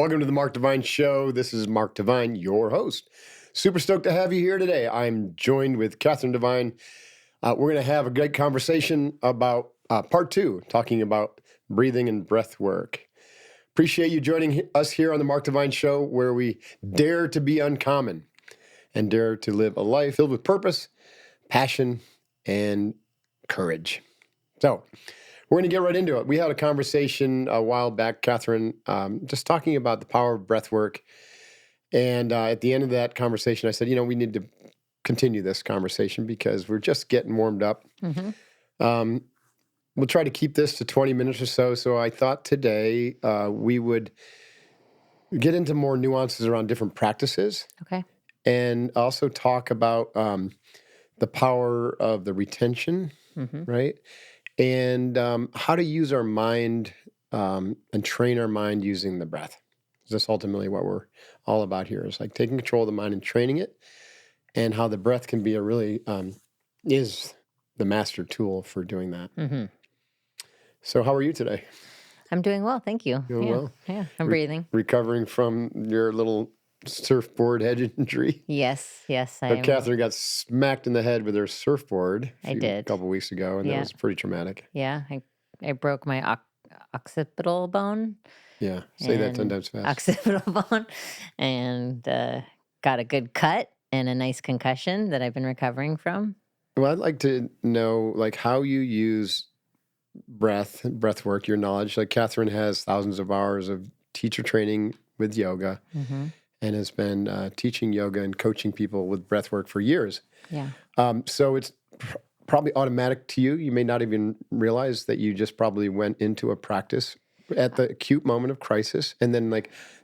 Welcome to the Mark Divine Show. This is Mark Divine, your host. Super stoked to have you here today. I'm joined with Catherine Divine. We're going to have a great conversation about part two, talking about breathing and breath work. Appreciate you joining us here on the Mark Divine Show, where we dare to be uncommon and dare to live a life filled with purpose, passion, and courage. So we're going to get right into it. We had a conversation a while back, Catherine, just talking about the power of breath work. And at the end of that conversation, I said, we need to continue this conversation because we're just getting warmed up. Mm-hmm. We'll try to keep this to 20 minutes or so. So I thought today we would get into more nuances around different practices. Okay. And also talk about the power of the retention, right? And how to use our mind and train our mind using the breath. That's ultimately what we're all about here. Is like taking control of the mind and training it, and how the breath can be is the master tool for doing that. Mm-hmm. So how are you today? I'm doing well, thank you. Doing well? Yeah, I'm breathing. Recovering from your little surfboard head injury? Yes, I am. Catherine got smacked in the head with her surfboard a couple weeks ago, and that was pretty traumatic. Yeah, I broke my occipital bone. Yeah, say that 10 times fast. Occipital bone, and got a good cut and a nice concussion that I've been recovering from. Well, I'd like to know how you use breath work, your knowledge. Like Catherine has thousands of hours of teacher training with yoga. Mm-hmm. And has been teaching yoga and coaching people with breath work for years. Yeah. So it's probably automatic to you. You may not even realize that you just probably went into a practice at the acute moment of crisis. And then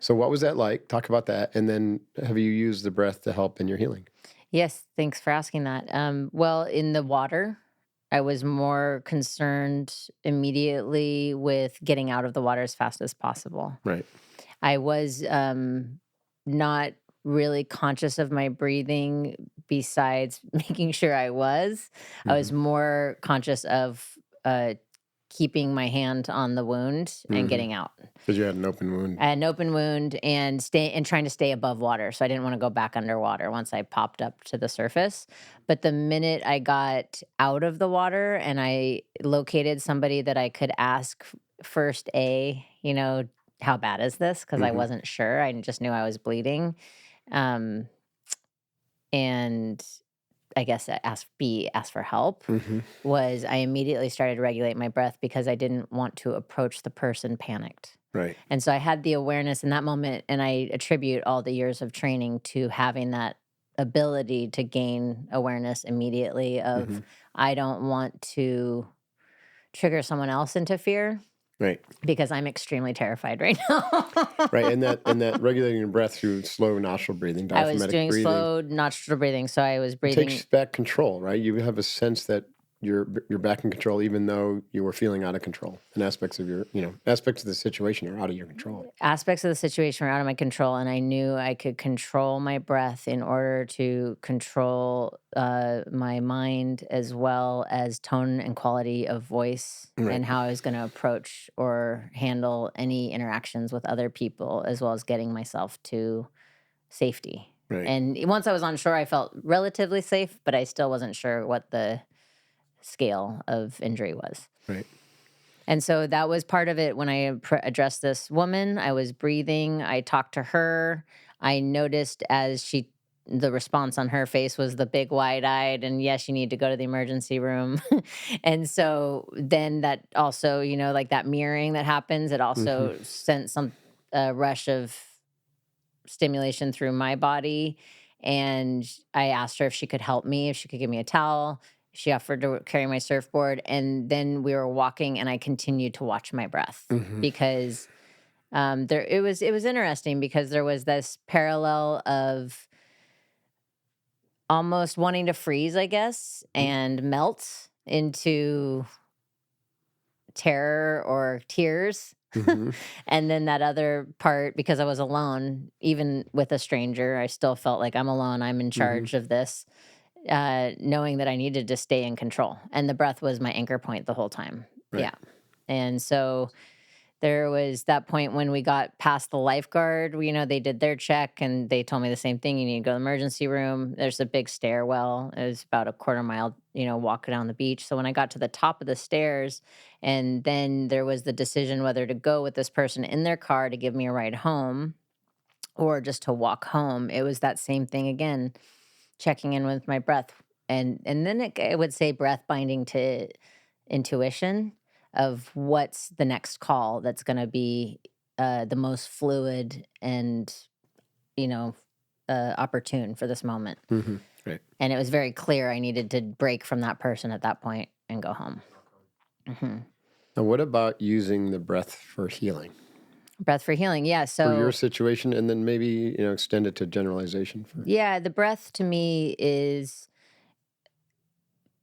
so what was that like? Talk about that. And then have you used the breath to help in your healing? Yes. Thanks for asking that. Well, in the water, I was more concerned immediately with getting out of the water as fast as possible. Right. I was not really conscious of my breathing besides making sure I was. Mm-hmm. I was more conscious of keeping my hand on the wound and getting out. Because you had an open wound. I had an open wound and trying to stay above water. So I didn't want to go back underwater once I popped up to the surface. But the minute I got out of the water and I located somebody that I could ask first how bad is this? Because I wasn't sure. I just knew I was bleeding. And I guess ask for help was I immediately started to regulate my breath because I didn't want to approach the person panicked. Right. And so I had the awareness in that moment, and I attribute all the years of training to having that ability to gain awareness immediately of I don't want to trigger someone else into fear. Right. Because I'm extremely terrified right now. Right. And that regulating your breath through slow nostril breathing, diaphragmatic breathing. I was doing slow nostril breathing, so I was breathing. It takes back control, right? You have a sense that you're back in control, even though you were feeling out of control. And aspects of the situation are out of your control. Aspects of the situation were out of my control, and I knew I could control my breath in order to control my mind as well as tone and quality of voice, right, and how I was going to approach or handle any interactions with other people, as well as getting myself to safety. Right. And once I was on shore, I felt relatively safe, but I still wasn't sure what the scale of injury was. Right. And so that was part of it. When I addressed this woman, I was breathing. I talked to her. I noticed the response on her face was the big wide-eyed and yes, you need to go to the emergency room. And so then that also, that mirroring that happens, it also sent some rush of stimulation through my body. And I asked her if she could help me, if she could give me a towel. She offered to carry my surfboard, and then we were walking, and I continued to watch my breath because it was interesting because there was this parallel of almost wanting to freeze, I guess, and melt into terror or tears. And then that other part, because I was alone, even with a stranger, I still felt like I'm alone. I'm in charge of this. Knowing that I needed to stay in control. And the breath was my anchor point the whole time. Right. Yeah. And so there was that point when we got past the lifeguard. They did their check and they told me the same thing. You need to go to the emergency room. There's a big stairwell. It was about a quarter mile, walk down the beach. So when I got to the top of the stairs, and then there was the decision whether to go with this person in their car to give me a ride home or just to walk home, it was that same thing again, checking in with my breath. And then I would say breath binding to intuition of what's the next call that's going to be the most fluid and you know opportune for this moment. Right. And it was very clear I needed to break from that person at that point and go home. Now, what about using the breath for healing? Breath for healing, yeah. For your So situation, and then maybe, extend it to generalization for. yeah, the breath to me is,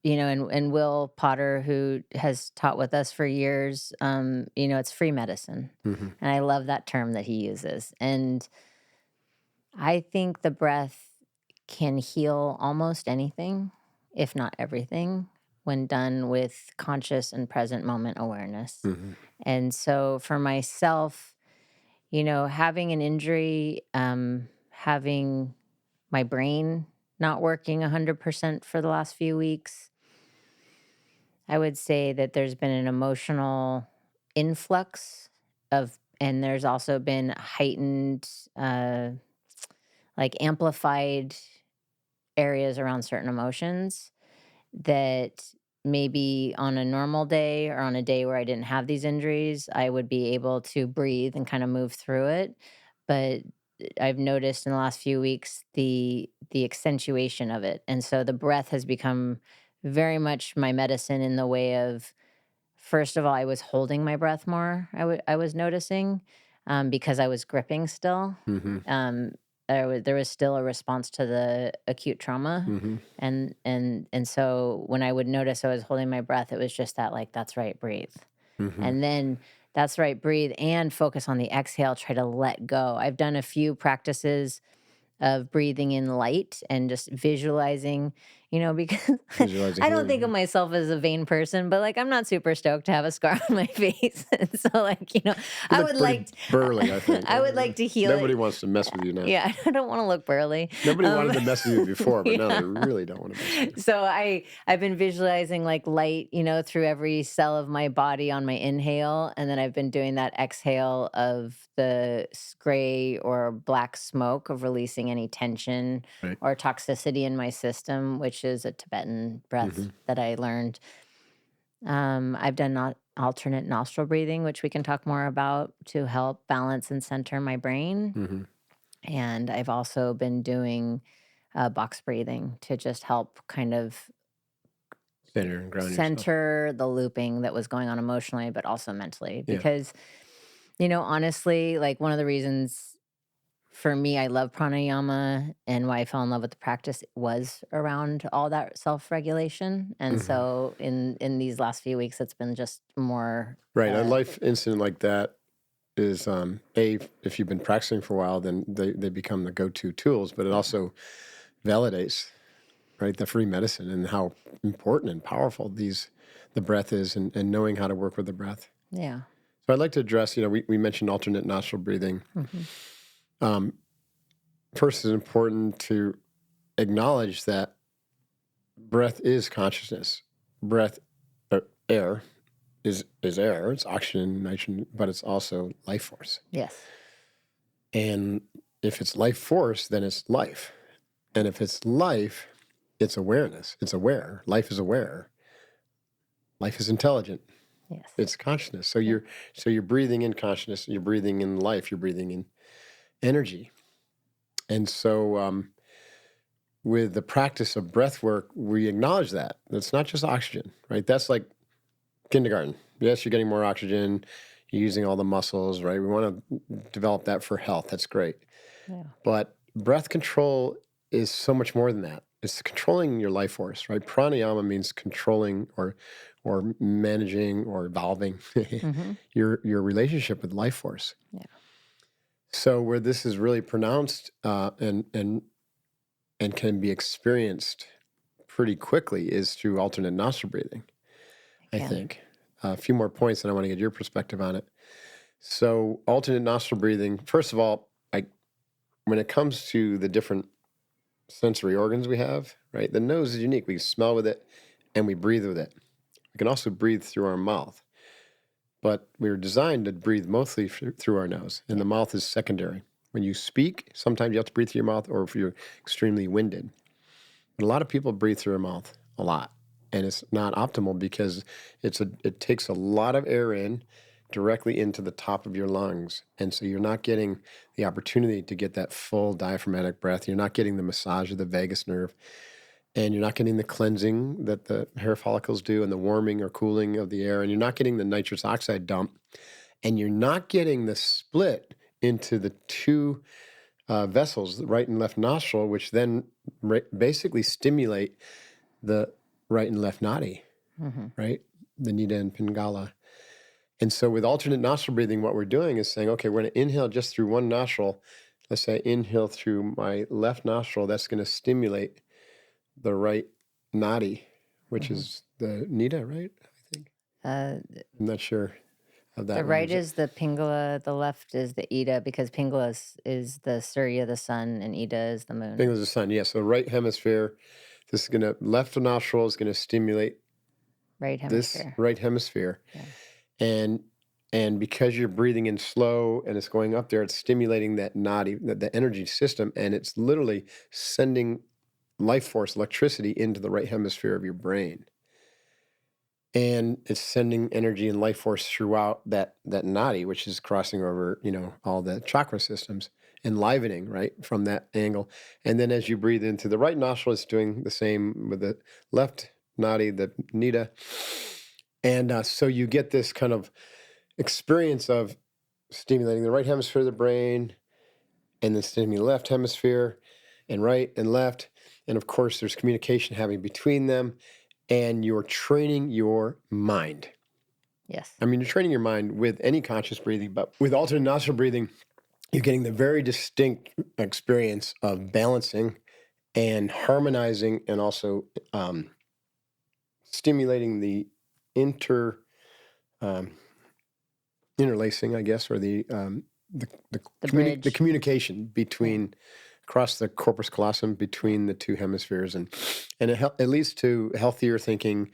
and Will Potter, who has taught with us for years, it's free medicine. Mm-hmm. And I love that term that he uses. And I think the breath can heal almost anything, if not everything, when done with conscious and present moment awareness. Mm-hmm. And so for myself, having an injury, having my brain not working 100% for the last few weeks, I would say that there's been an emotional influx and there's also been heightened, like amplified areas around certain emotions that maybe on a normal day or on a day where I didn't have these injuries, I would be able to breathe and kind of move through it. But I've noticed in the last few weeks the accentuation of it. And so the breath has become very much my medicine in the way of, first of all, I was holding my breath more. I was noticing because I was gripping still. Mm-hmm. There was still a response to the acute trauma, Mm-hmm. and so when I would notice I was holding my breath, it was just that, like, that's right, breathe, Mm-hmm. and then that's right, breathe, and focus on the exhale. Try to let go. I've done a few practices of breathing in light and just visualizing, because Visualizing I don't think of healing. myself as a vain person, but like I'm not super stoked to have a scar on my face. And so like, You I look would pretty like burly, I think. I would like to heal Nobody it. wants to mess with you now. Yeah, I don't want to look burly. Nobody wanted to mess with you before, but now yeah. they really don't want to mess with you. So I've been visualizing like light, through every cell of my body on my inhale, and then I've been doing that exhale of the gray or black smoke of releasing any tension Right. or toxicity in my system, which is a Tibetan breath that I learned. I've done alternate nostril breathing, which we can talk more about, to help balance and center my brain. Mm-hmm. And I've also been doing box breathing to just help kind of Center and ground yourself. center the looping that was going on emotionally, but also mentally. Yeah. Because, honestly, like one of the reasons for me, I love pranayama and why I fell in love with the practice was around all that self-regulation. And Mm-hmm. so in these last few weeks, it's been just more. Right. A life incident like that is, if you've been practicing for a while, then they become the go-to tools, but it also validates, right, the free medicine and how important and powerful the breath is, and knowing how to work with the breath. Yeah. So I'd like to address, we mentioned alternate nostril breathing. First, it's important to acknowledge that breath is consciousness. Breath, air, is air. It's oxygen, nitrogen, but it's also life force. Yes. And if it's life force, then it's life. And if it's life, it's awareness. It's aware. Life is aware. Life is intelligent. Yes. It's consciousness. So you're breathing in consciousness. You're breathing in life. You're breathing in energy. And so with the practice of breath work, we acknowledge that. It's not just oxygen, right? That's like kindergarten. Yes, you're getting more oxygen. You're using all the muscles, right? We want to develop that for health. That's great. Yeah. But breath control is so much more than that. It's controlling your life force, right? Pranayama means controlling or managing or evolving your relationship with life force. Yeah. So where this is really pronounced and can be experienced pretty quickly is through alternate nostril breathing, I think. A few more points, and I want to get your perspective on it. So alternate nostril breathing, first of all, when it comes to the different sensory organs we have, right? The nose is unique. We smell with it and we breathe with it. We can also breathe through our mouth, but we were designed to breathe mostly through our nose, and the mouth is secondary. When you speak, sometimes you have to breathe through your mouth, or if you're extremely winded. But a lot of people breathe through their mouth a lot, and it's not optimal because it takes a lot of air in directly into the top of your lungs, and so you're not getting the opportunity to get that full diaphragmatic breath. You're not getting the massage of the vagus nerve, and you're not getting the cleansing that the hair follicles do, and the warming or cooling of the air, and you're not getting the nitrous oxide dump, and you're not getting the split into the two vessels, the right and left nostril, which then basically stimulate the right and left nadi, right? The Nida and Pingala. And so with alternate nostril breathing, what we're doing is saying, okay, we're going to inhale just through one nostril. Let's say I inhale through my left nostril. That's going to stimulate the right nadi, which is the Nida, right? I think. Uh, I'm not sure of that the one. right is the Pingala, the left is the Ida, because Pingala is the Surya, the sun, and Ida is the moon. Pingala is the sun, yes. So right hemisphere, this is going to, left nostril is going to stimulate Right this hemisphere. right hemisphere. Yeah. And because you're breathing in slow and it's going up there, it's stimulating that nadi, the energy system, and it's literally sending life force, electricity into the right hemisphere of your brain. And it's sending energy and life force throughout that nadi, which is crossing over, all the chakra systems, enlivening, right, from that angle. And then as you breathe into the right nostril, it's doing the same with the left nadi, the nida. And so you get this kind of experience of stimulating the right hemisphere of the brain, and then stimulating the left hemisphere, and right and left. And of course, there's communication happening between them, and you're training your mind. Yes. I mean, you're training your mind with any conscious breathing, but with alternate nostril breathing, you're getting the very distinct experience of balancing and harmonizing, and also stimulating the interlacing, I guess, or the bridge. communication between across the corpus callosum between the two hemispheres, and it leads to healthier thinking,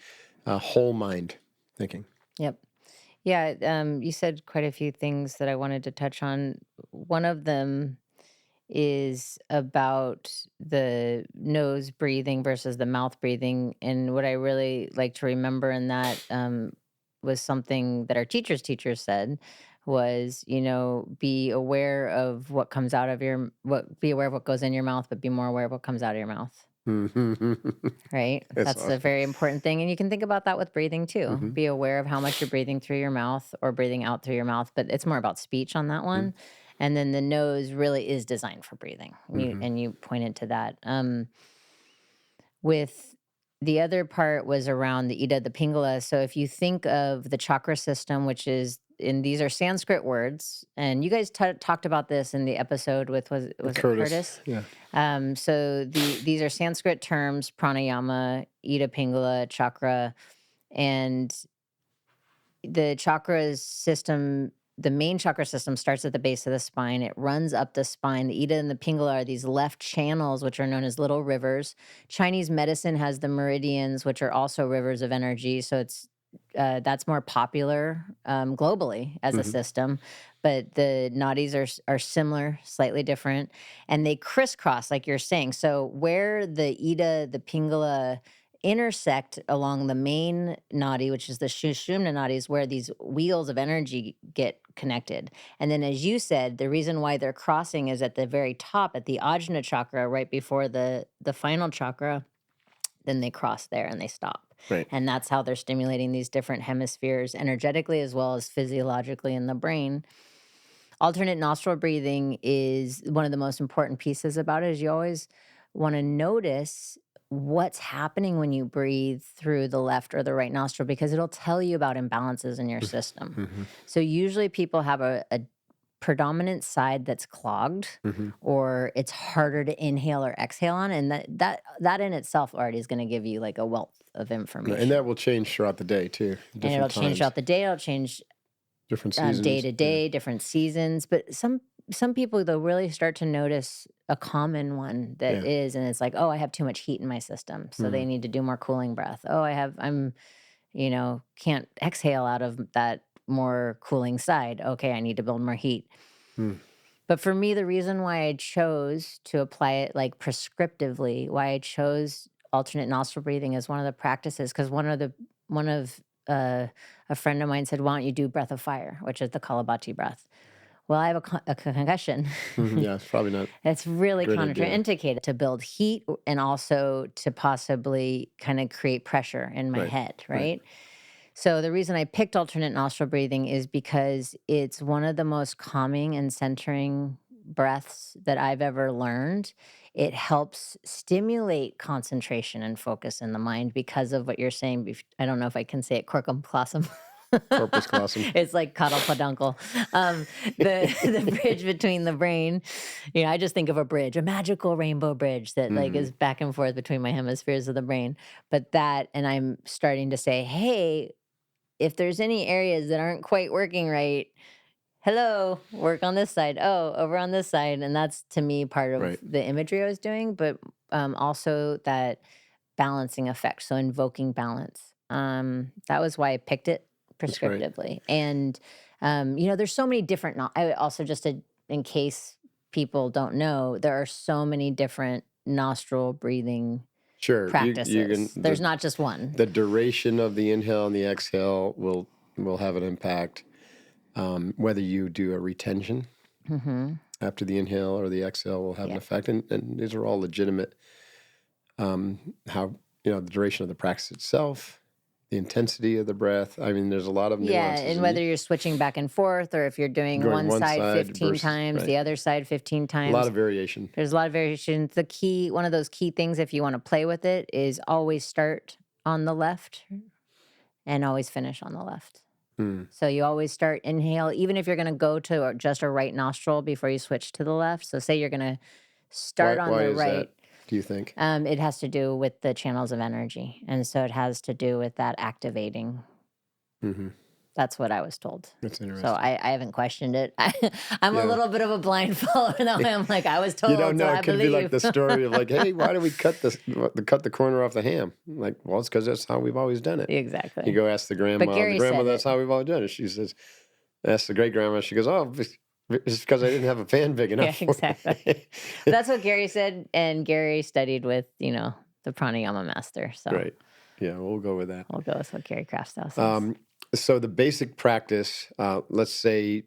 whole mind thinking. Yep. Yeah. You said quite a few things that I wanted to touch on. One of them is about the nose breathing versus the mouth breathing. And what I really like to remember in that was something that our teacher said was, be aware of what comes out of be aware of what goes in your mouth, but be more aware of what comes out of your mouth. Right? That's awesome. a very important thing. And you can think about that with breathing too. Be aware of how much you're breathing through your mouth or breathing out through your mouth, but it's more about speech on that one. And then the nose really is designed for breathing. And you pointed to that. With the other part was around the Ida, the Pingala. So if you think of the chakra system, which is, and these are Sanskrit words, and you guys talked about this in the episode with, was it Curtis? Yeah. So these are Sanskrit terms: pranayama, Ida, Pingala, chakra, and the chakra system. The main chakra system starts at the base of the spine. It runs up the spine. The Ida and the Pingala are these left channels, which are known as little rivers. Chinese medicine has the meridians, which are also rivers of energy. So that's more popular globally as a system. But the nadis are similar, slightly different, and they crisscross, like you're saying. So where the Ida, the Pingala intersect along the main nadi, which is the Sushumna nadi, is where these wheels of energy get connected. And then, as you said, the reason why they're crossing is at the very top, at the Ajna chakra, right before the final chakra. Then they cross there and they stop. Right. And that's how they're stimulating these different hemispheres energetically as well as physiologically in the brain. Alternate nostril breathing is one of the most important pieces about it. Is you always want to notice what's happening when you breathe through the left or the right nostril, because it'll tell you about imbalances in your system. So usually people have a predominant side that's clogged, or it's harder to inhale or exhale on, and that in itself already is going to give you like a wealth of information. And that will change throughout the day too. And it'll change throughout the day. It'll change Different day seasons. to Yeah. day, different seasons. But some people they'll really start to notice a common one that Yeah. is, and it's like, oh, I have too much heat in my system, so they need to do more cooling breath. Oh, I'm can't exhale out of that more cooling side. Okay, I need to build more heat. Mm. But for me, the reason why I chose to apply it like prescriptively, why I chose alternate nostril breathing as one of the practices, because one of a friend of mine said, "Why don't you do breath of fire, which is the Kalabati breath?" Well, I have a concussion. Yeah, it's probably not It's a really great idea. contraindicated to build heat and also to possibly kind of create pressure in my Right. head, Right. right? So the reason I picked alternate nostril breathing is because it's one of the most calming and centering breaths that I've ever learned. It helps stimulate concentration and focus in the mind because of what you're saying. I don't know if I can say it, corpus callosum. Corpus callosum. It's like cuddle peduncle. The bridge between the brain. I just think of a bridge, a magical rainbow bridge that like is back and forth between my hemispheres of the brain. But that, and I'm starting to say, hey, if there's any areas that aren't quite working right, hello, work on this side. Oh, over on this side. And that's to me part of Right. the imagery I was doing, but also that balancing effect. So invoking balance. That was why I picked it That's great. prescriptively. And, there's so many different, I also in case people don't know, there are so many different nostril breathing Sure. practices. There's not just one. The duration of the inhale and the exhale will have an impact. Whether you do a retention after the inhale or the exhale will have an effect. And these are all legitimate. How, the duration of the practice itself, the intensity of the breath. I mean, there's a lot of nuances. And whether you're switching back and forth or if you're doing Going one side 15 versus, times, right. the other side 15 times. A lot of variation. There's a lot of variation. One of those key things, if you want to play with it, is always start on the left and always finish on the left. So you always start inhale, even if you're going to go to just a right nostril before you switch to the left. So say you're going to start on why the is right. That, do you think? It has to do with the channels of energy. And so it has to do with that activating. That's what I was told. That's interesting. So I haven't questioned it. I'm a little bit of a blind follower. I'm like, I was told. You don't know. So It could be like the story of like, hey, why do we cut the corner off the ham? Like, well, it's because that's how we've always done it. Exactly. You go ask the grandma. But Gary the grandma, said that's how we've always done it. She says, ask the great grandma. She goes, oh, it's because I didn't have a fan big enough. Yeah, exactly. That's what Gary said, and Gary studied with the pranayama master. So right. Yeah, we'll go with that. We'll go with what Gary Kraftstow says. So the basic practice, let's say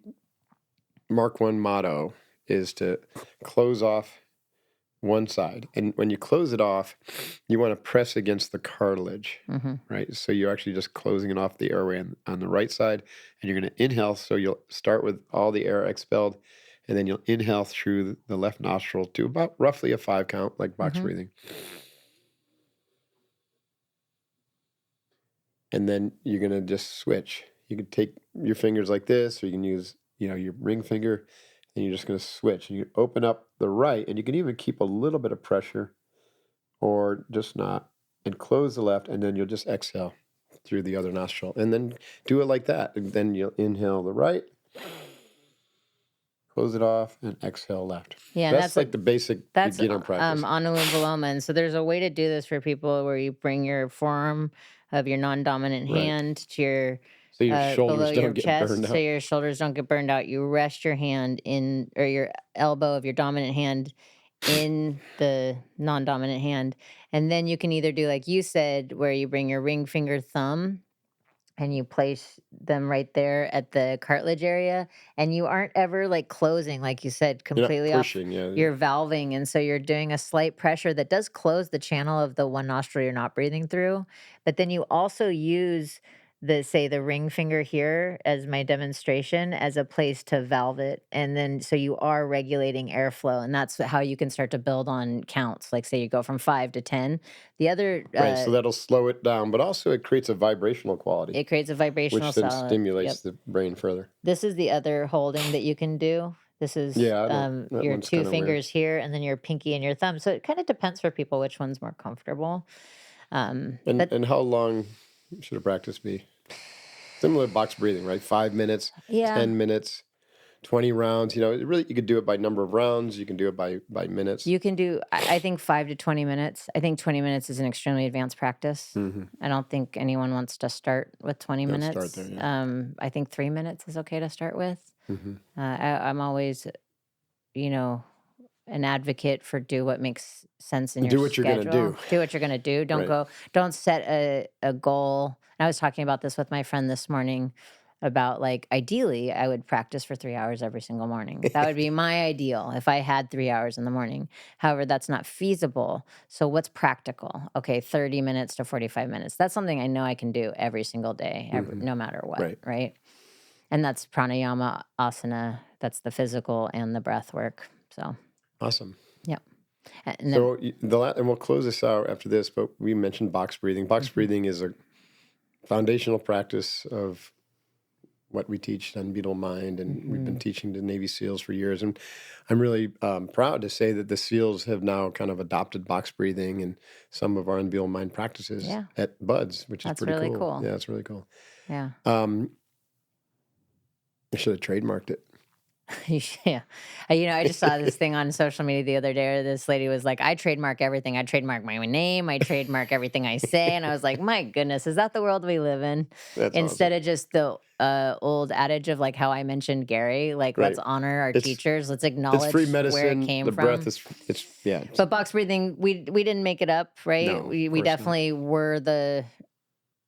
Mark 1 motto is to close off one side. And when you close it off, you want to press against the cartilage, right? So you're actually just closing it off the airway on the right side. And you're going to inhale. So you'll start with all the air expelled. And then you'll inhale through the left nostril to about roughly a 5 count, like box breathing. And then you're going to just switch. You can take your fingers like this, or you can use, your ring finger, and you're just going to switch. And you open up the right, and you can even keep a little bit of pressure, or just not, and close the left, and then you'll just exhale through the other nostril. And then do it like that. And then you'll inhale the right, close it off, and exhale left. Yeah, that's like the basic beginner practice. Anulom Viloma. And so there's a way to do this for people where you bring your forearm of your non-dominant hand to your so your shoulders below your don't get chest, burned out. so your shoulders don't get burned out. You rest your hand in, or your elbow of your dominant hand in the non-dominant hand, and then you can either do like you said, where you bring your ring finger thumb and you place them right there at the cartilage area, and you aren't ever like closing, like you said, completely pushing, off. You're valving, and so you're doing a slight pressure that does close the channel of the one nostril you're not breathing through. But then you also use the ring finger here as my demonstration as a place to valve it, and then so you are regulating airflow, and that's how you can start to build on counts. Like say you go from 5 to 10. The other right, so that'll slow it down, but also it creates a vibrational quality. It creates a vibrational which then stimulates the brain further. This is the other holding that you can do. This is your 2 fingers here, and then your pinky and your thumb. So it kind of depends for people which one's more comfortable. And how long should a practice be? Similar to box breathing, right? 5 minutes, Yeah. 10 minutes, 20 rounds. You could do it by number of rounds. You can do it by minutes. You can do, I think 5 to 20 minutes. I think 20 minutes is an extremely advanced practice. Mm-hmm. I don't think anyone wants to start with 20 Don't minutes. start there, yeah. I think 3 minutes is okay to start with. Mm-hmm. I'm always, an advocate for do what makes sense in your Do what you're schedule. gonna do. Do what you're going to do. Right. Don't set a goal. And I was talking about this with my friend this morning about, like, ideally I would practice for 3 hours every single morning. That would be my ideal if I had 3 hours in the morning. However, that's not feasible. So what's practical? Okay, 30 minutes to 45 minutes. That's something I know I can do every single day, no matter what, right? And that's pranayama, asana. That's the physical and the breath work. So Awesome. yep. And then, So and we'll close this out after this, but we mentioned box breathing. Box breathing is a foundational practice of what we teach at Unbeatable Mind, and we've been teaching to Navy SEALs for years. And I'm really proud to say that the SEALs have now kind of adopted box breathing and some of our Unbeatable Mind practices at BUDS, which is that's pretty really cool. Yeah, it's really cool. Yeah. I should have trademarked it. Yeah. I just saw this thing on social media the other day where this lady was like, I trademark everything. I trademark my name. I trademark everything I say. And I was like, my goodness, is that the world we live in? That's Instead awesome. of just the old adage of, like, how I mentioned Gary, like, let's honor our teachers. Let's acknowledge It's free medicine. where it came the from. breath is, But box breathing, we didn't make it up, right? No, we definitely were the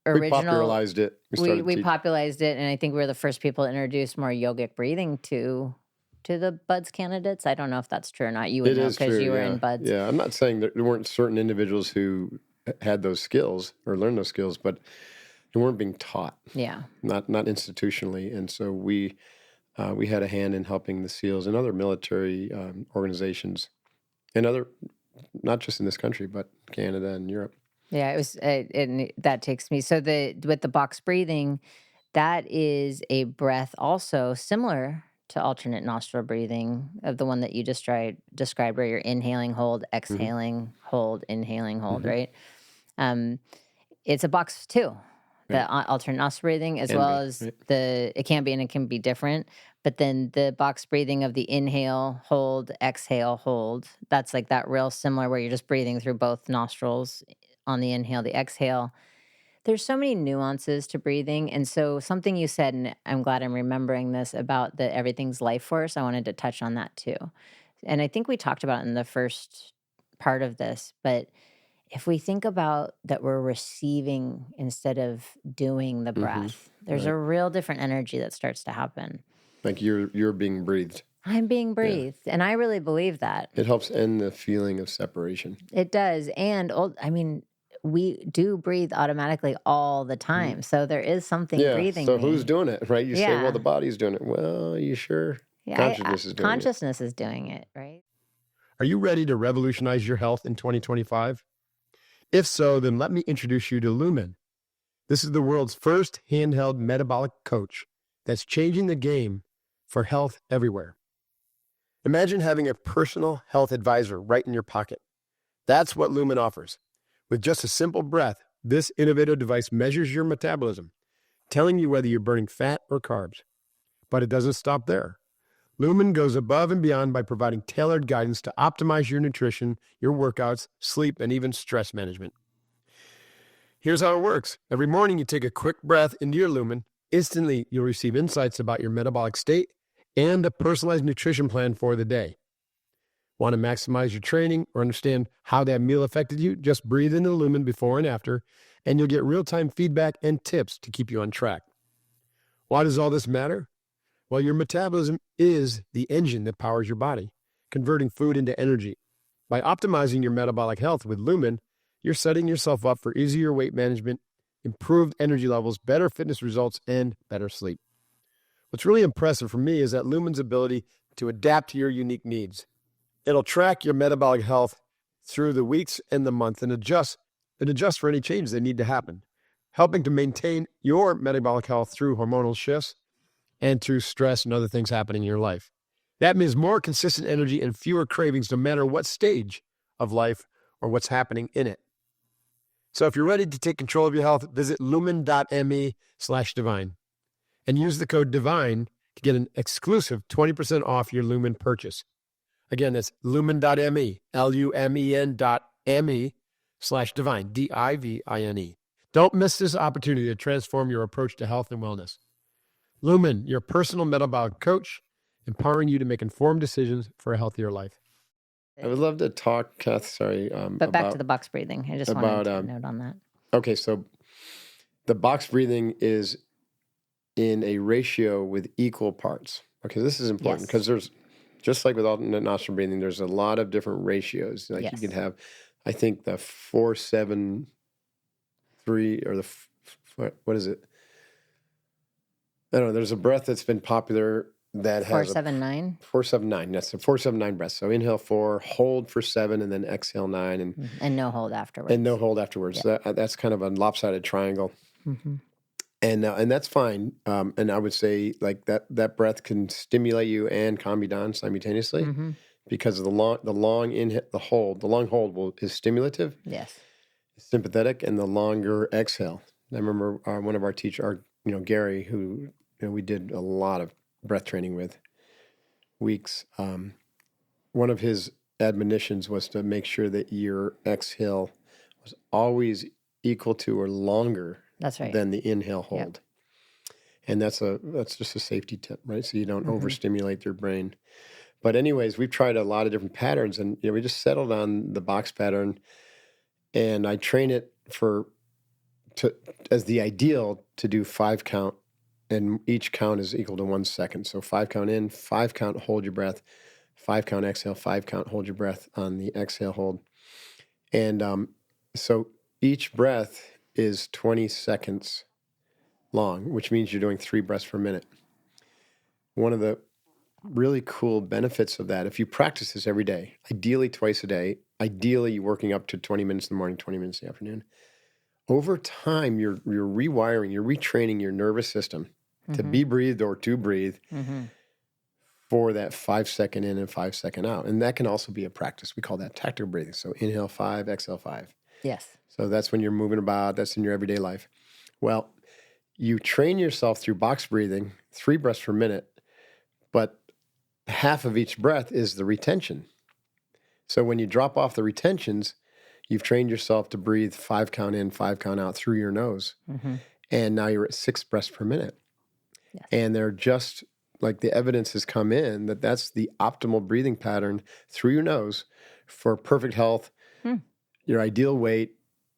original. We popularized it. We popularized it, and I think we were the first people to introduce more yogic breathing to the BUDS candidates. I don't know if that's true or not. You would know because you were in BUDS. Yeah, I'm not saying that there weren't certain individuals who had those skills or learned those skills, but they weren't being taught. Yeah, not institutionally, and so we had a hand in helping the SEALs and other military organizations, and other, not just in this country, but Canada and Europe. Yeah, it was, and that takes me. So with the box breathing, that is a breath also similar to alternate nostril breathing, of the one that you just described, where you're inhaling, hold, exhaling, hold, inhaling, hold, right? It's a box too. The alternate nostril breathing, as well as it can be, and it can be different. But then the box breathing of the inhale, hold, exhale, hold. That's like that real similar, where you're just breathing through both nostrils on the inhale, the exhale. There's so many nuances to breathing. And so something you said, and I'm glad I'm remembering this, about that everything's life force, I wanted to touch on that too. And I think we talked about it in the first part of this, but if we think about that we're receiving instead of doing the breath, there's a real different energy that starts to happen. Like you're being breathed. I'm being breathed. And I really believe that. It helps end the feeling of separation. It does. And we do breathe automatically all the time. So there is something breathing. So who's doing it, right? You say, well, the Yeah. body's doing it. Well, are you sure? Yeah, Consciousness is doing consciousness is doing it, right? Are you ready to revolutionize your health in 2025? If so, then let me introduce you to Lumen. This is the world's first handheld metabolic coach that's changing the game for health everywhere. Imagine having a personal health advisor right in your pocket. That's what Lumen offers. With just a simple breath, this innovative device measures your metabolism, telling you whether you're burning fat or carbs. But it doesn't stop there. Lumen goes above and beyond by providing tailored guidance to optimize your nutrition, your workouts, sleep, and even stress management. Here's how it works. Every morning you take a quick breath into your Lumen. Instantly, you'll receive insights about your metabolic state and a personalized nutrition plan for the day. Want to maximize your training or understand how that meal affected you? Just breathe into Lumen before and after, and you'll get real-time feedback and tips to keep you on track. Why does all this matter? Well, your metabolism is the engine that powers your body, converting food into energy. By optimizing your metabolic health with Lumen, you're setting yourself up for easier weight management, improved energy levels, better fitness results, and better sleep. What's really impressive for me is that Lumen's ability to adapt to your unique needs. It'll track your metabolic health through the weeks and the month and adjust for any changes that need to happen, helping to maintain your metabolic health through hormonal shifts and through stress and other things happening in your life. That means more consistent energy and fewer cravings no matter what stage of life or what's happening in it. So if you're ready to take control of your health, visit lumen.me/divine and use the code DIVINE to get an exclusive 20% off your Lumen purchase. Again, that's lumen.me, lumen.me/divine, DIVINE. Don't miss this opportunity to transform your approach to health and wellness. Lumen, your personal metabolic coach, empowering you to make informed decisions for a healthier life. I would love to talk, Kath, sorry. But back to the box breathing. I just wanted to note on that. Okay, so the box breathing is in a ratio with equal parts. Okay, this is important because there's, just like with alternate nostril breathing, there's a lot of different ratios. Like you could have, I think the 4-7-3 or the, what is it? I don't know. There's a breath that's been popular that has 4-7-9. 4-7-9. That's the 4-7-9 breath. So inhale 4, hold for 7, and then exhale 9, and no hold afterwards. And no hold afterwards. Yeah. That's kind of a lopsided triangle, and that's fine. And I would say like that breath can stimulate you and calm you down simultaneously because of the long inhale, the long hold is stimulative. Yes. Sympathetic, and the longer exhale. I remember one of our teachers, Gary, who we did a lot of breath training with, weeks. One of his admonitions was to make sure that your exhale was always equal to or longer than the inhale hold. Yep. And that's just a safety tip, right? So you don't overstimulate your brain. But anyways, we've tried a lot of different patterns, and we just settled on the box pattern, and I train it as the ideal to do 5 count, and each count is equal to 1 second. So 5 count in, 5 count, hold your breath, 5 count exhale, 5 count, hold your breath on the exhale hold. And so each breath is 20 seconds long, which means you're doing 3 breaths per minute. One of the really cool benefits of that, if you practice this every day, ideally twice a day, ideally working up to 20 minutes in the morning, 20 minutes in the afternoon, over time, you're rewiring, you're retraining your nervous system to be breathed or to breathe for that 5 second in and 5 second out. And that can also be a practice. We call that tactical breathing. So inhale 5, exhale 5. Yes. So that's when you're moving about, that's in your everyday life. Well, you train yourself through box breathing, 3 breaths per minute, but half of each breath is the retention. So when you drop off the retentions, you've trained yourself to breathe 5 count in, 5 count out through your nose. And now you're at 6 breaths per minute. Yes. And they're just like the evidence has come in that that's the optimal breathing pattern through your nose for perfect health, your ideal weight,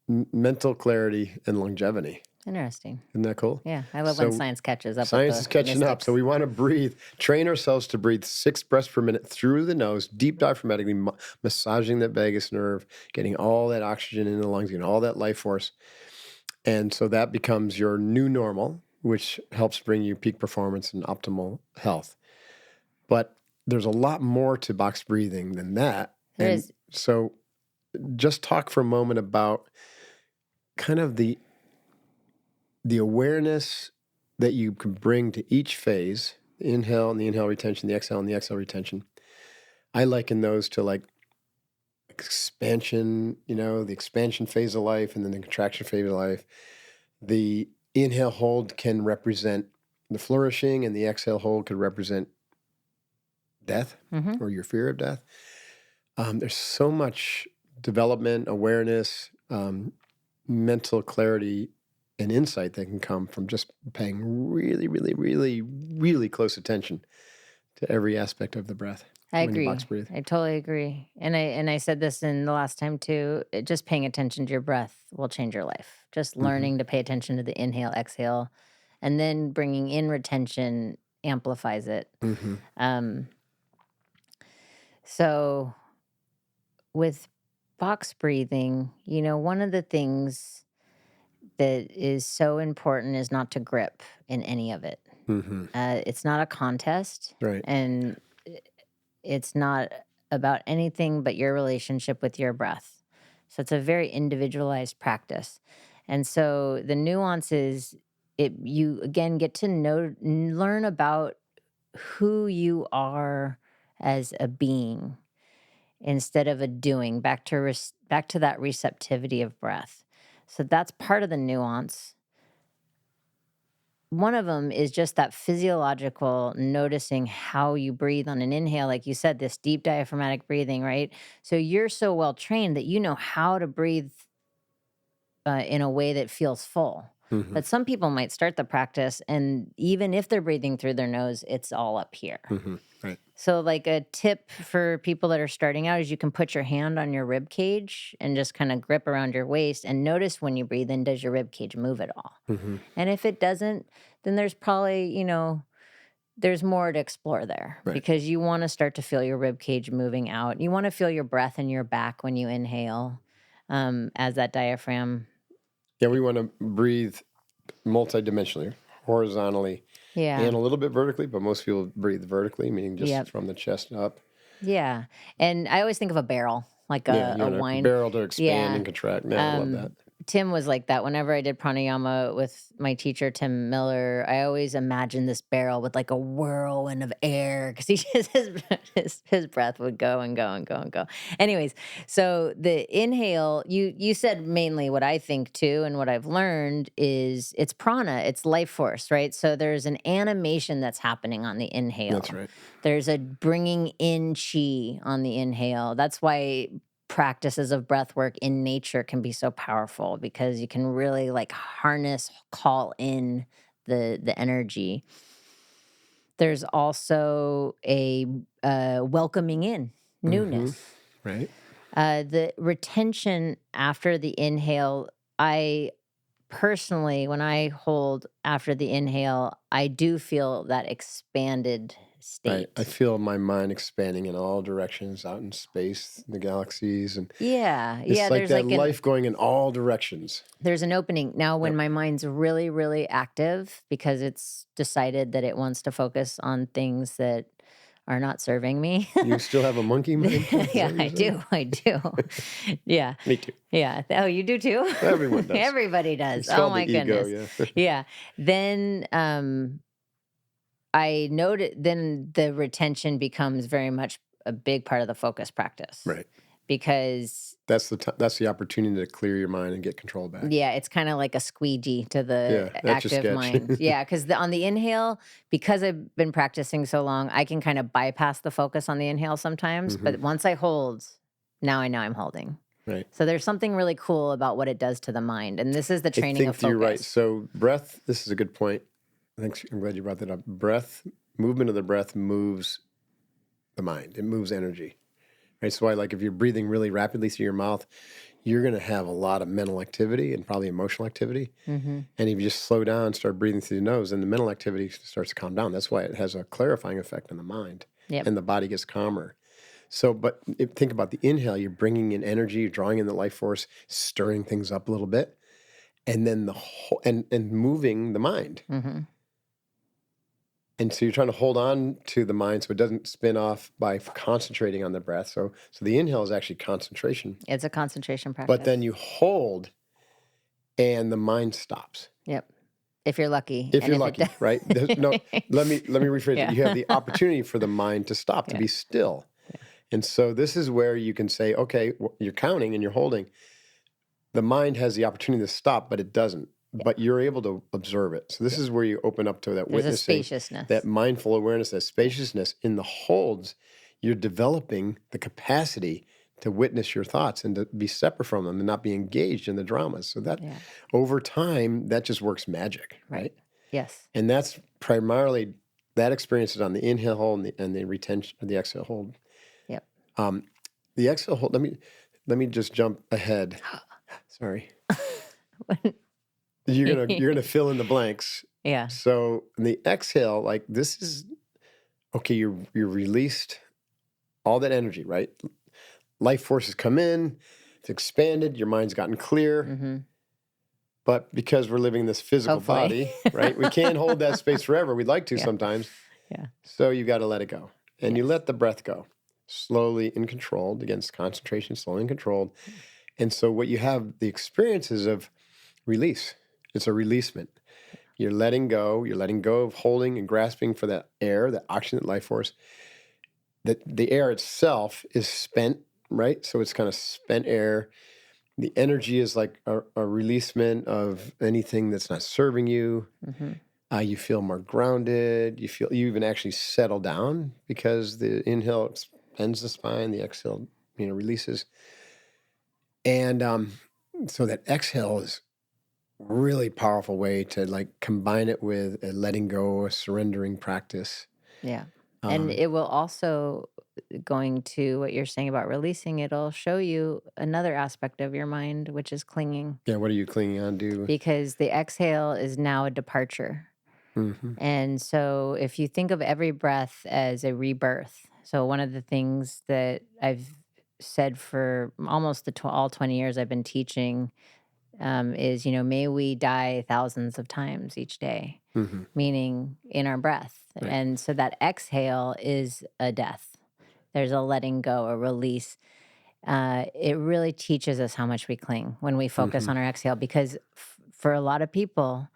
mental clarity, and longevity. Interesting. Isn't that cool? Yeah, I love when science catches up. Science is catching up. So we want to train ourselves to breathe 6 breaths per minute through the nose, deep diaphragmatically, massaging that vagus nerve, getting all that oxygen in the lungs, getting all that life force. And so that becomes your new normal, which helps bring you peak performance and optimal health. But there's a lot more to box breathing than that. There is. So just talk for a moment about kind of the awareness that you can bring to each phase, the inhale and the inhale retention, the exhale and the exhale retention. I liken those to like expansion, the expansion phase of life and then the contraction phase of life. The inhale hold can represent the flourishing, and the exhale hold could represent death or your fear of death. There's so much development, awareness, mental clarity, and insight that can come from just paying really, really, really, really close attention to every aspect of the breath. I agree. I totally agree. And I said this in the last time too. Just paying attention to your breath will change your life. Just learning to pay attention to the inhale, exhale, and then bringing in retention amplifies it. So with box breathing, one of the things that is so important is not to grip in any of it. It's not a contest. Right. And it's not about anything but your relationship with your breath. So it's a very individualized practice. And so the nuance is you again get to learn about who you are as a being instead of a doing, back to that receptivity of breath. So that's part of the nuance. One of them is just that physiological noticing how you breathe on an inhale. Like you said, this deep diaphragmatic breathing, right? So you're so well trained that you know how to breathe in a way that feels full. Mm-hmm. But some people might start the practice, and even if they're breathing through their nose, it's all up here. Mm-hmm. Right. So, like a tip for people that are starting out is you can put your hand on your rib cage and just kind of grip around your waist and notice when you breathe in, does your rib cage move at all? Mm-hmm. And if it doesn't, then there's probably, there's more to explore there, Right. because you want to start to feel your rib cage moving out. You want to feel your breath in your back when you inhale, as that diaphragm. Yeah, we want to breathe multidimensionally, horizontally, Yeah. and a little bit vertically, but most people breathe vertically, meaning just Yep. from the chest up. Yeah. And I always think of a barrel, like Yeah, you a want a wine. barrel to expand Yeah. and contract. Yeah, I love that. Tim was like that. Whenever I did pranayama with my teacher, Tim Miller, I always imagined this barrel with like a whirlwind of air, because he just his breath would go and go and go and go. Anyways, so the inhale, you said mainly what I think too, and what I've learned is it's prana, it's life force, right? So there's an animation that's happening on the inhale. That's right. There's a bringing in chi on the inhale. That's why practices of breath work in nature can be so powerful, because you can really like harness, call in the energy. There's also a welcoming in newness. Right. The retention after the inhale, I personally, when I hold after the inhale, I do feel that expanded state. Right. I feel my mind expanding in all directions, out in space, the galaxies, and Yeah. it's like There's that like life going in all directions. there's an opening. Now, when Yep. my mind's really, really active because it's decided that it wants to focus on things that are not serving me. You still have a monkey mind? Is that Yeah, what you're I saying? do. I do. Yeah. Me too. Yeah. Oh, you do too? Everyone does. Everybody does. It's Oh called my the ego, goodness. yeah. Yeah. Then I noted then the retention becomes very much a big part of the focus practice. Right. Because That's the opportunity to clear your mind and get control back. yeah, it's kind of like a squeegee to the Yeah, that's your active sketch. mind. Yeah, because on the inhale, because I've been practicing so long, I can kind of bypass the focus on the inhale sometimes. But once I hold, now I know I'm holding. Right. So there's something really cool about what it does to the mind. And this is the training of focus. You're right. So breath, this is a good point. Thanks. I'm glad you brought that up. Movement of the breath moves the mind. It moves energy. Right. So like if you're breathing really rapidly through your mouth, you're going to have a lot of mental activity and probably emotional activity. Mm-hmm. And if you just slow down, start breathing through the nose, then the mental activity starts to calm down. That's why it has a clarifying effect on the mind. Yep. And the body gets calmer. So, but think about the inhale, you're bringing in energy, you're drawing in the life force, stirring things up a little bit, and then the whole, and moving the mind. Mm-hmm. And so you're trying to hold on to the mind so it doesn't spin off by concentrating on the breath. So the inhale is actually concentration. It's a concentration practice. But then you hold and the mind stops. Yep. If you're lucky. If you're lucky, right? No, let me rephrase it. You have the opportunity for the mind to stop, to be still. Yeah. And so this is where you can say, okay, you're counting and you're holding. The mind has the opportunity to stop, but it doesn't. But you're able to observe it. So this is where you open up to that There's witnessing, a spaciousness. that mindful awareness, that spaciousness. In the holds, you're developing the capacity to witness your thoughts and to be separate from them and not be engaged in the dramas. So that over time, that just works magic, right? Yes. And that's primarily, that experience is on the inhale hold and the retention, the exhale hold. Yep. The exhale hold, let me just jump ahead. Sorry. You're gonna fill in the blanks. Yeah. So in the exhale, like this is okay. You're released all that energy, right? Life forces come in. It's expanded. Your mind's gotten clear. Mm-hmm. But because we're living in this physical body, right? We can't hold that space forever. We'd like to sometimes. Yeah. So you got to let it go, and you let the breath go slowly and controlled. Against concentration, slowly and controlled. And so what you have the experiences of release. It's a releasement. You're letting go. You're letting go of holding and grasping for that air, that oxygen, that life force. That the air itself is spent, right? So it's kind of spent air. the energy is like a releasement of anything that's not serving you. You feel more grounded. You even actually settle down because the inhale extends the spine, the exhale, releases. And so that exhale is really powerful way to like combine it with a letting go, a surrendering practice. Yeah. And it will also, going to what you're saying about releasing, it'll show you another aspect of your mind, which is clinging. Yeah, what are you clinging on to? Because the exhale is now a departure. And so if you think of every breath as a rebirth, so one of the things that I've said for almost all 20 years I've been teaching is, may we die thousands of times each day, meaning in our breath. Right. And so that exhale is a death. There's a letting go, a release. It really teaches us how much we cling when we focus on our exhale, because for a lot of people,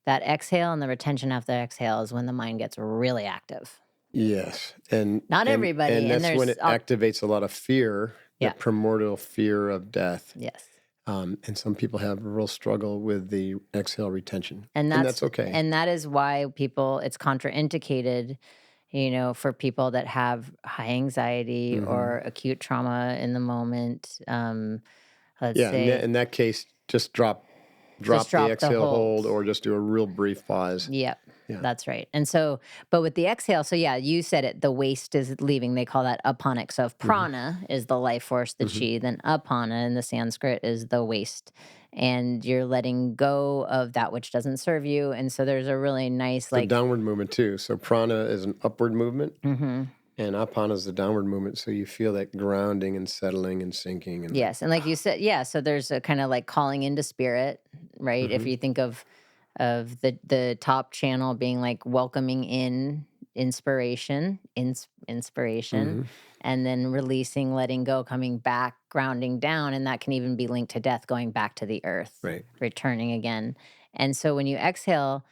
that exhale and the retention after the exhale is when the mind gets really active. Yes. And not everybody. And that's when it activates a lot of fear, the primordial fear of death. Yes. And some people have a real struggle with the exhale retention. And that's okay. And that is why it's contraindicated, for people that have high anxiety or acute trauma in the moment. Let's say in that case, just drop the exhale hold, or just do a real brief pause. Yep. Yeah. That's right. And so, but with the exhale, so you said it, the waste is leaving. They call that aponic. So if prana is the life force, the chi, then apana in the Sanskrit is the waste. And you're letting go of that which doesn't serve you. And so there's a really nice, the downward movement too. So prana is an upward movement. And apana is the downward movement, so you feel that grounding and settling and sinking. And yes, and like you said, so there's a kind of like calling into spirit, right? If you think of the top channel being like welcoming in inspiration, and then releasing, letting go, coming back, grounding down, and that can even be linked to death, going back to the earth, right, returning again. And so when you exhale,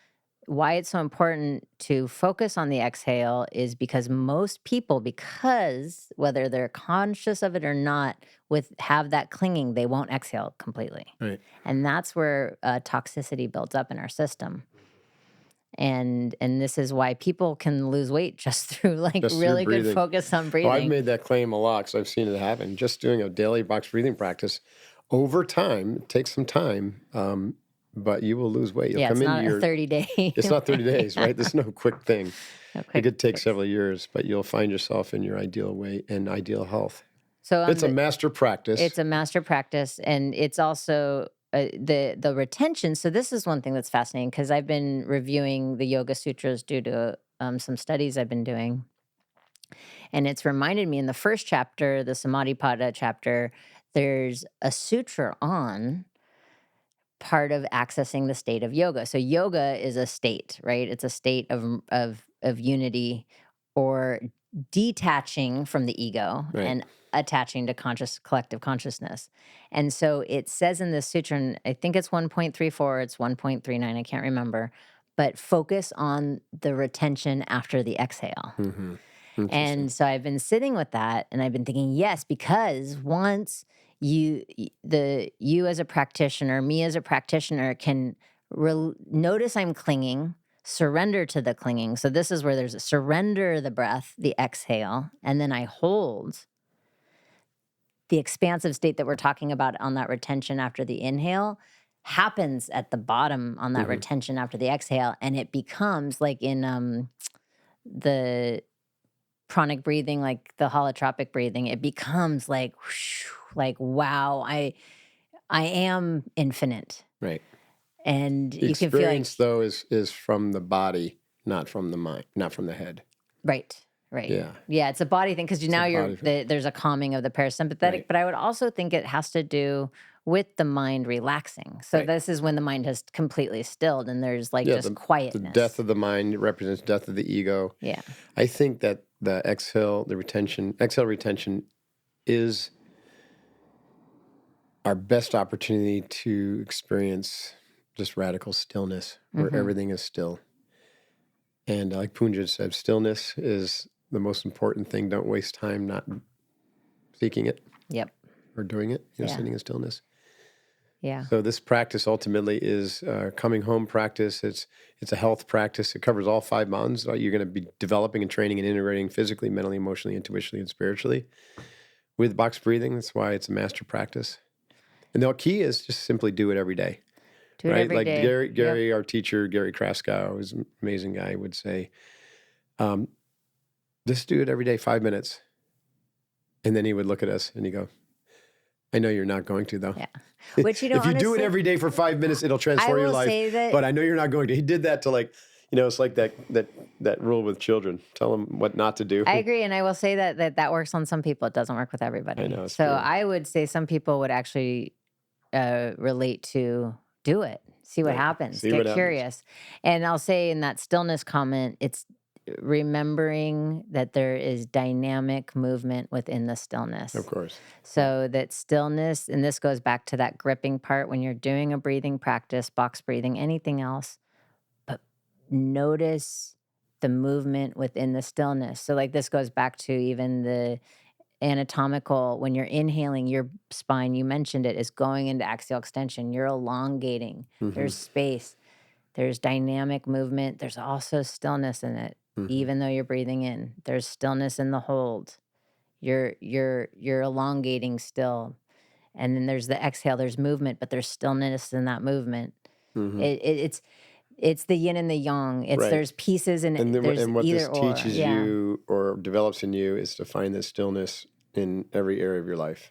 why it's so important to focus on the exhale is because most people, because whether they're conscious of it or not, have that clinging, they won't exhale completely. Right. And that's where toxicity builds up in our system. And this is why people can lose weight just through really good focus on breathing. Well, I've made that claim a lot because I've seen it happen. Just doing a daily box breathing practice over time, it takes some time, but you will lose weight. You'll come it's not a 30 day. It's not 30 days, right? There's no quick thing. It could take several years, but you'll find yourself in your ideal weight and ideal health. So it's a master practice. It's a master practice, and it's also the retention. So this is one thing that's fascinating because I've been reviewing the Yoga Sutras due to some studies I've been doing, and it's reminded me in the first chapter, the Samadhipada chapter, there's a sutra on part of accessing the state of yoga. So yoga is a state, right? It's a state of unity, or detaching from the ego, right, and attaching to collective consciousness. And so it says in this sutra, and I think it's 1.34, it's 1.39, I can't remember, but focus on the retention after the exhale. And so I've been sitting with that, and I've been thinking, yes, because once you as a practitioner, me as a practitioner, can notice I'm clinging, surrender to the clinging. So this is where there's a surrender the breath, the exhale, and then I hold the expansive state that we're talking about on that retention after the inhale happens at the bottom on that retention after the exhale. And it becomes like in the pranic breathing, like the holotropic breathing, it becomes like, whoosh, like, wow, I am infinite. Right. And the you can feel like, experience, though, is from the body, not from the mind, not from the head. Right. Yeah, it's a body thing, because now there's a calming of the parasympathetic, right. But I would also think it has to do with the mind relaxing. So this is when the mind has completely stilled, and there's just quietness. The death of the mind represents death of the ego. Yeah. I think that the exhale retention is our best opportunity to experience just radical stillness, where everything is still. And like Punja said, stillness is the most important thing. Don't waste time not seeking it. Yep. Or doing it. Sitting in stillness. Yeah. So this practice ultimately is coming home practice. It's a health practice. It covers all 5 mountains. You're going to be developing and training and integrating physically, mentally, emotionally, intuitionally, and spiritually with box breathing. That's why it's a master practice. And the key is just simply do it every day. Do it right? every Like day. Gary, our teacher, Gary Kraskow, who's an amazing guy, would say, just do it every day, 5 minutes. And then he would look at us and he'd go, I know you're not going to, though. Yeah. Which, if you do it every day for 5 minutes, it'll transform your life. But I know you're not going to. He did that to it's like that rule with children. Tell them what not to do. I agree. And I will say that works on some people. It doesn't work with everybody. I know. So true. I would say some people would actually relate to do it. See what happens. Get curious. And I'll say in that stillness comment, it's remembering that there is dynamic movement within the stillness. Of course. So that stillness, and this goes back to that gripping part when you're doing a breathing practice, box breathing, anything else, but notice the movement within the stillness. So like this goes back to even the anatomical, when you're inhaling, your spine, you mentioned it, is going into axial extension. You're elongating. There's space. There's dynamic movement. There's also stillness in it. Even though you're breathing in, there's stillness in the hold. You're elongating still. And then there's the exhale. There's movement, but there's stillness in that movement. It's the yin and the yang. There's pieces in it. And what this teaches you or develops in you is to find the stillness in every area of your life.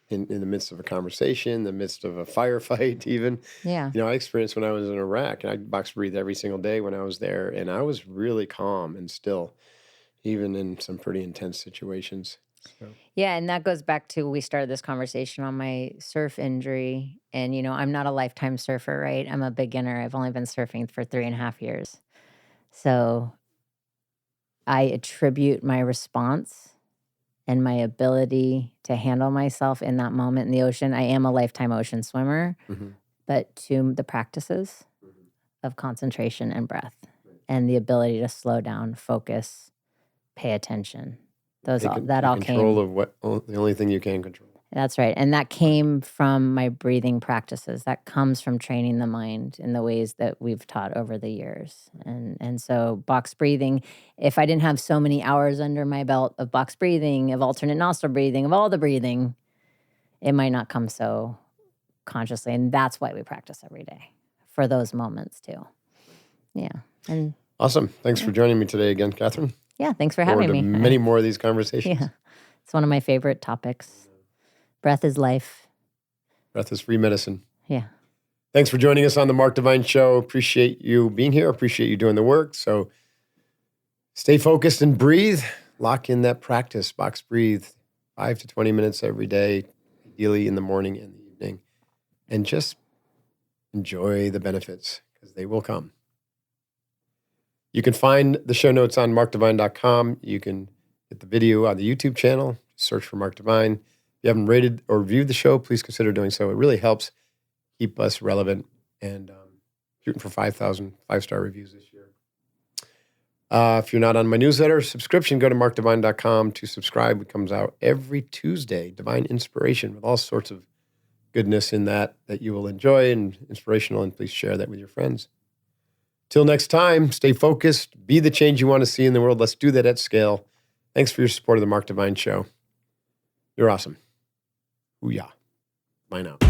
In the midst of a conversation, in the midst of a firefight, even. Yeah. I experienced when I was in Iraq, and I box breathed every single day when I was there, and I was really calm and still, even in some pretty intense situations. So. Yeah, and that goes back to, we started this conversation on my surf injury, and I'm not a lifetime surfer, right? I'm a beginner. I've only been surfing for 3.5 years. So I attribute my response and my ability to handle myself in that moment in the ocean. I am a lifetime ocean swimmer, but to the practices of concentration and breath and the ability to slow down, focus, pay attention. That all came. Control of the only thing you can control. That's right. And that came from my breathing practices. That comes from training the mind in the ways that we've taught over the years. And so box breathing, if I didn't have so many hours under my belt of box breathing, of alternate nostril breathing, of all the breathing, it might not come so consciously. And that's why we practice every day, for those moments too. Yeah. And awesome. Thanks for joining me today again, Catherine. Yeah, thanks for having me. Many more of these conversations. Yeah. It's one of my favorite topics. Breath is life. Breath is free medicine. Yeah. Thanks for joining us on the Mark Divine Show. Appreciate you being here. Appreciate you doing the work. So stay focused and breathe. Lock in that practice. Box breathe 5 to 20 minutes every day, ideally in the morning and the evening. And just enjoy the benefits because they will come. You can find the show notes on markdivine.com. You can get the video on the YouTube channel. Search for Mark Divine. If you haven't rated or reviewed the show, please consider doing so. It really helps keep us relevant and shooting for 5,000 5-star reviews this year. If you're not on my newsletter subscription, go to markdivine.com to subscribe. It comes out every Tuesday, Divine Inspiration, with all sorts of goodness in that you will enjoy and inspirational, and please share that with your friends. Till next time, stay focused, be the change you want to see in the world. Let's do that at scale. Thanks for your support of the Mark Divine Show. You're awesome. Ooh-yah. Bye now.